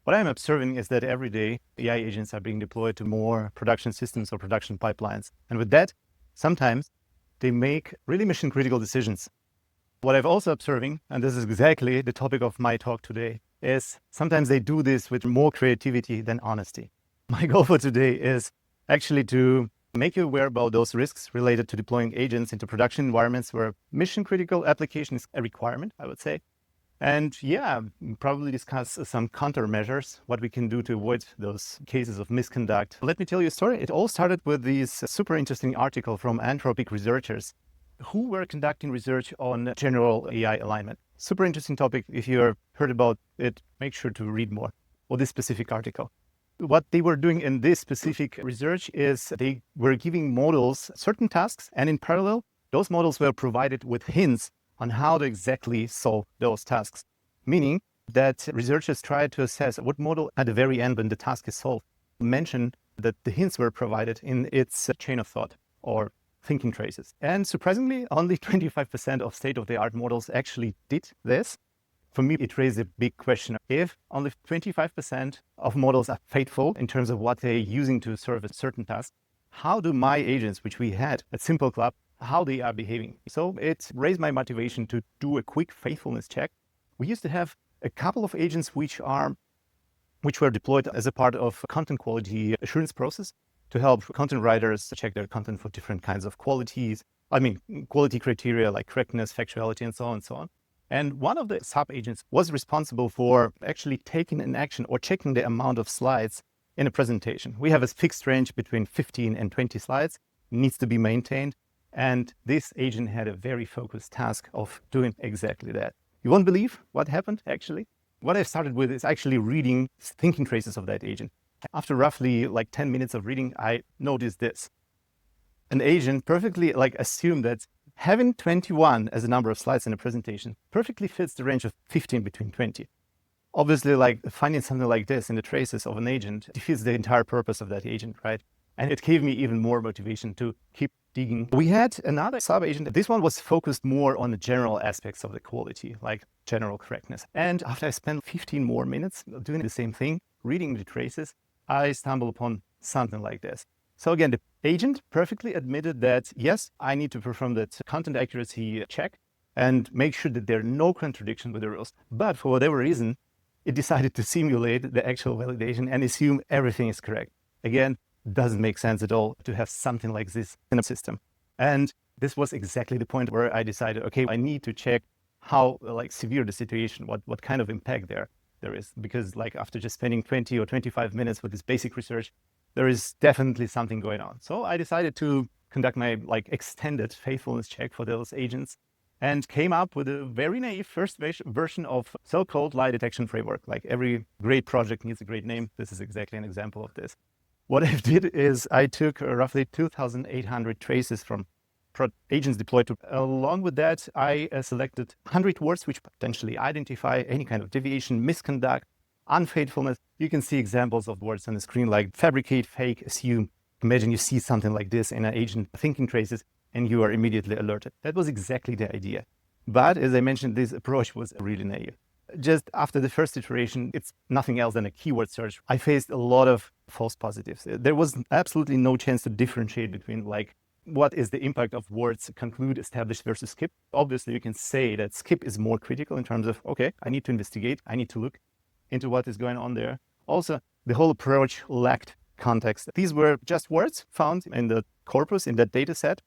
What I'm observing is that every day AI agents are being deployed to more production systems or production pipelines. And with that, sometimes they make really mission critical decisions. What I've also observing, and this is exactly the topic of my talk today, is sometimes they do this with more creativity than honesty. My goal for today is actually to make you aware about those risks related to deploying agents into production environments where mission critical application is a requirement, I would say. And probably discuss some countermeasures, what we can do to avoid those cases of misconduct. Let me tell you a story. It all started with this super interesting article from entropic researchers who were conducting research on general AI alignment. Super interesting topic. If you heard about it, make sure to read more of this specific article. What they were doing in this specific research is they were giving models certain tasks, and in parallel, those models were provided with hints on how to exactly solve those tasks. Meaning that researchers tried to assess what model at the very end, when the task is solved, mention that the hints were provided in its chain of thought or thinking traces. And surprisingly, only 25% of state-of-the-art models actually did this. For me, it raised a big question. If only 25% of models are faithful in terms of what they're using to serve a certain task, how do my agents, which we had at Simple Club, how they are behaving? So it raised my motivation to do a quick faithfulness check. We used to have a couple of agents which were deployed as a part of content quality assurance process to help content writers check their content for different kinds of qualities. Quality criteria like correctness, factuality, and so on and so on. And one of the sub-agents was responsible for actually taking an action or checking the amount of slides in a presentation. We have a fixed range between 15 and 20 slides, needs to be maintained. And this agent had a very focused task of doing exactly that. You won't believe what happened, actually. What I started with is actually reading thinking traces of that agent. After roughly 10 minutes of reading, I noticed this. An agent perfectly assumed that having 21 as a number of slides in a presentation perfectly fits the range of 15 between 20. Obviously, finding something like this in the traces of an agent defeats the entire purpose of that agent, right? And it gave me even more motivation to keep digging. We had another sub-agent. This one was focused more on the general aspects of the quality, like general correctness. And after I spent 15 more minutes doing the same thing, reading the traces, I stumbled upon something like this. So again, the agent perfectly admitted that, yes, I need to perform that content accuracy check and make sure that there are no contradictions with the rules. But for whatever reason, it decided to simulate the actual validation and assume everything is correct. Again, doesn't make sense at all to have something like this in a system. And this was exactly the point where I decided, okay, I need to check how severe the situation, what kind of impact there is. Because after just spending 20 or 25 minutes with this basic research, there is definitely something going on. So I decided to conduct my extended faithfulness check for those agents and came up with a very naive first version of so-called lie detection framework. Like every great project needs a great name. This is exactly an example of this. What I did is I took roughly 2,800 traces from agents deployed to. Along with that, I selected 100 words which potentially identify any kind of deviation, misconduct, unfaithfulness. You can see examples of words on the screen like fabricate, fake, assume. Imagine you see something like this in an agent thinking traces and you are immediately alerted. That was exactly the idea. But as I mentioned, this approach was really naive. Just after the first iteration, it's nothing else than a keyword search. I faced a lot of false positives. There was absolutely no chance to differentiate between what is the impact of words conclude, establish versus skip. Obviously, you can say that skip is more critical in terms of, okay, I need to investigate, I need to look into what is going on there. Also, the whole approach lacked context. These were just words found in the corpus, in that data set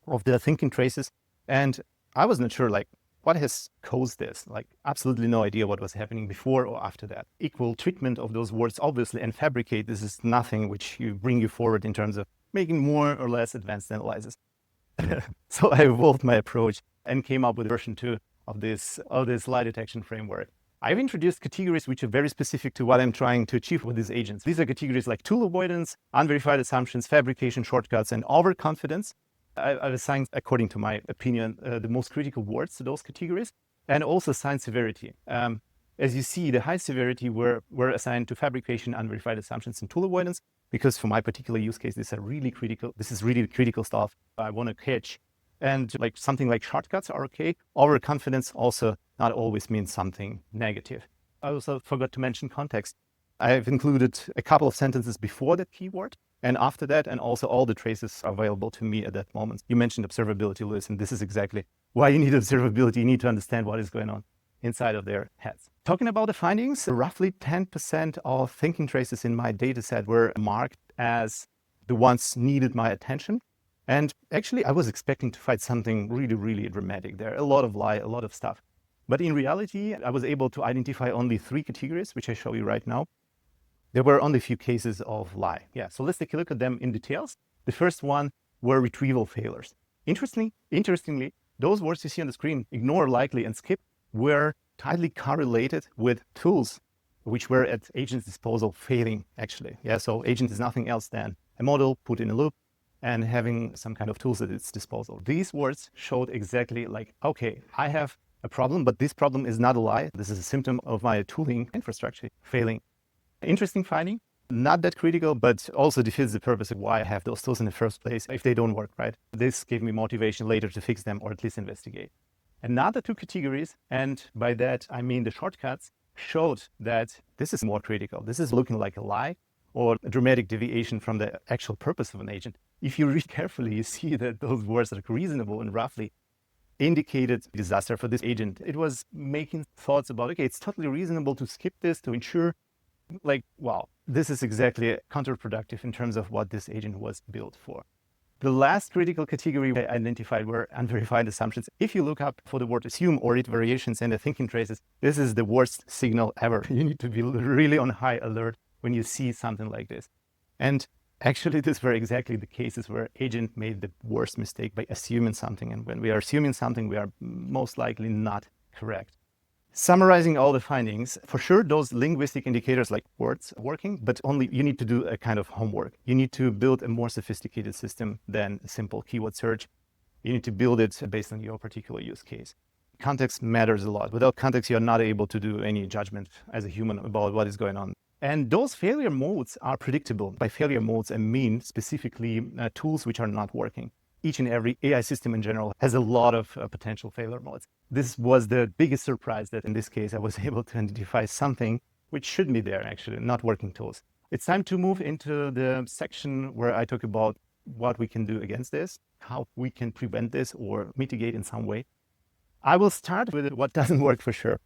of the thinking traces. And I was not sure, what has caused this? Absolutely no idea what was happening before or after that. Equal treatment of those words, obviously, and fabricate, this is nothing which bring you forward in terms of making more or less advanced analysis. So I evolved my approach and came up with version 2 of this lie detection framework. I've introduced categories which are very specific to what I'm trying to achieve with these agents. These are categories like tool avoidance, unverified assumptions, fabrication, shortcuts, and overconfidence. I've assigned, according to my opinion, the most critical words to those categories, and also assigned severity. As you see, the high severity were assigned to fabrication, unverified assumptions, and tool avoidance, because for my particular use case, these are really critical. This is really critical stuff I want to catch. And something like shortcuts are okay. Overconfidence also not always means something negative. I also forgot to mention context. I've included a couple of sentences before that keyword and after that, and also all the traces are available to me at that moment. You mentioned observability, Lewis, and this is exactly why you need observability. You need to understand what is going on inside of their heads. Talking about the findings, roughly 10% of thinking traces in my data set were marked as the ones needed my attention. And actually, I was expecting to find something really, really dramatic there. A lot of lie, a lot of stuff. But in reality, I was able to identify only 3 categories, which I show you right now. There were only a few cases of lie. Yeah, so let's take a look at them in details. The first one were retrieval failures. Interestingly, those words you see on the screen, ignore, likely, and skip, were tightly correlated with tools which were at agent's disposal failing, actually. Yeah, so agent is nothing else than a model put in a loop and having some kind of tools at its disposal. These words showed exactly like, okay, I have a problem, but this problem is not a lie. This is a symptom of my tooling infrastructure failing. Interesting finding, not that critical, but also defeats the purpose of why I have those tools in the first place if they don't work, right? This gave me motivation later to fix them or at least investigate. Another 2 categories, and by that I mean the shortcuts, showed that this is more critical. This is looking like a lie or a dramatic deviation from the actual purpose of an agent. If you read carefully, you see that those words are reasonable and roughly indicated disaster for this agent. It was making thoughts about, okay, it's totally reasonable to skip this to ensure, like, wow, this is exactly counterproductive in terms of what this agent was built for. The last critical category I identified were unverified assumptions. If you look up for the word assume or its variations and the thinking traces, this is the worst signal ever. You need to be really on high alert when you see something like this. And actually, these were exactly the cases where agent made the worst mistake by assuming something. And when we are assuming something, we are most likely not correct. Summarizing all the findings, for sure, those linguistic indicators like words are working, but only you need to do a kind of homework. You need to build a more sophisticated system than a simple keyword search. You need to build it based on your particular use case. Context matters a lot. Without context, you're not able to do any judgment as a human about what is going on. And those failure modes are predictable. By failure modes, I mean specifically tools which are not working. Each and every AI system in general has a lot of potential failure modes. This was the biggest surprise that in this case, I was able to identify something which shouldn't be there, actually, not working tools. It's time to move into the section where I talk about what we can do against this, how we can prevent this or mitigate in some way. I will start with what doesn't work for sure.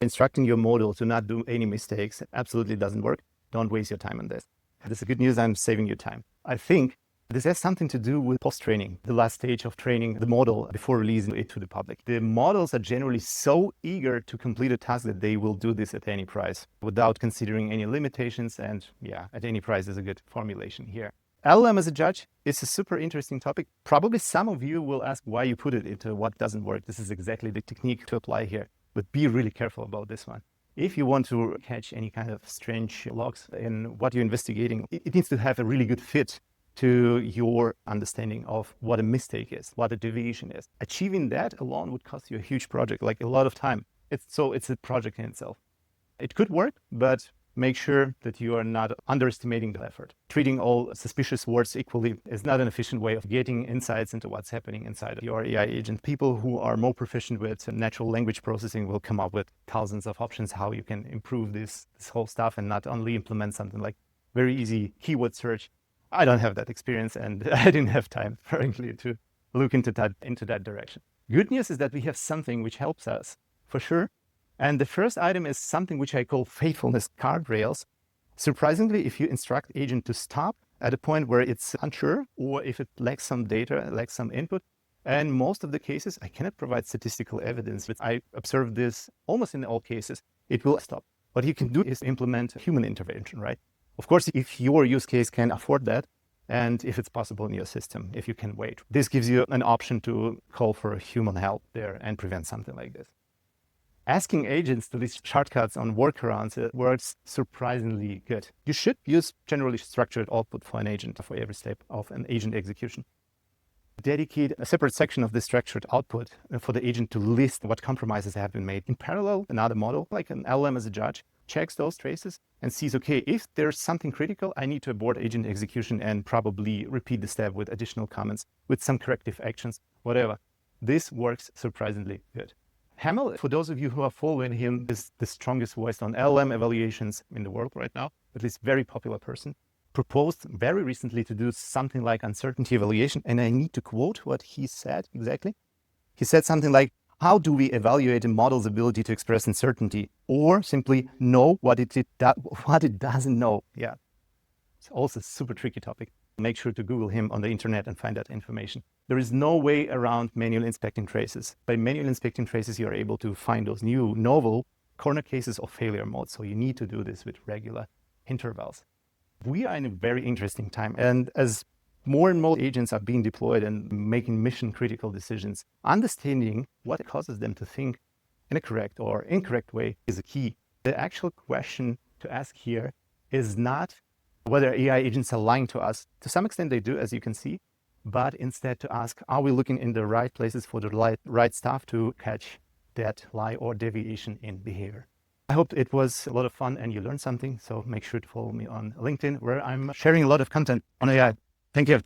Instructing your model to not do any mistakes absolutely doesn't work. Don't waste your time on this. This is good news. I'm saving you time. I think this has something to do with post-training, the last stage of training the model before releasing it to the public. The models are generally so eager to complete a task that they will do this at any price without considering any limitations. And yeah, at any price is a good formulation here. LLM as a judge is a super interesting topic. Probably some of you will ask why you put it into what doesn't work. This is exactly the technique to apply here, but be really careful about this one. If you want to catch any kind of strange logs in what you're investigating, it needs to have a really good fit to your understanding of what a mistake is, what a deviation is. Achieving that alone would cost you a huge project, like a lot of time. It's a project in itself. It could work, but make sure that you are not underestimating the effort. Treating all suspicious words equally is not an efficient way of getting insights into what's happening inside of your AI agent. People who are more proficient with natural language processing will come up with thousands of options how you can improve this whole stuff and not only implement something like very easy keyword search. I don't have that experience and I didn't have time, frankly, to look into that direction. Good news is that we have something which helps us, for sure. And the first item is something which I call faithfulness guardrails. Surprisingly, if you instruct agent to stop at a point where it's unsure or if it lacks some data, lacks some input, and most of the cases, I cannot provide statistical evidence, but I observed this almost in all cases, it will stop. What you can do is implement human intervention, right? Of course, if your use case can afford that, and if it's possible in your system, if you can wait. This gives you an option to call for human help there and prevent something like this. Asking agents to list shortcuts on workarounds works surprisingly good. You should use generally structured output for an agent for every step of an agent execution. Dedicate a separate section of this structured output for the agent to list what compromises have been made. In parallel, another model, like an LLM as a judge, checks those traces and sees, okay, if there's something critical, I need to abort agent execution and probably repeat the step with additional comments, with some corrective actions, whatever. This works surprisingly good. Hamel, for those of you who are following him, is the strongest voice on LLM evaluations in the world right now, at least very popular person, proposed very recently to do something like uncertainty evaluation. And I need to quote what he said exactly. He said something like, how do we evaluate a model's ability to express uncertainty, or simply know what it doesn't know? Yeah, it's also a super tricky topic. Make sure to Google him on the internet and find that information. There is no way around manual inspecting traces. By manual inspecting traces, you're able to find those new novel corner cases of failure modes. So you need to do this with regular intervals. We are in a very interesting time. And as more and more agents are being deployed and making mission critical decisions, understanding what causes them to think in a correct or incorrect way is a key. The actual question to ask here is not whether AI agents are lying to us. To some extent they do, as you can see, but instead to ask, are we looking in the right places for the right stuff to catch that lie or deviation in behavior? I hope it was a lot of fun and you learned something. So make sure to follow me on LinkedIn, where I'm sharing a lot of content on AI. Thank you.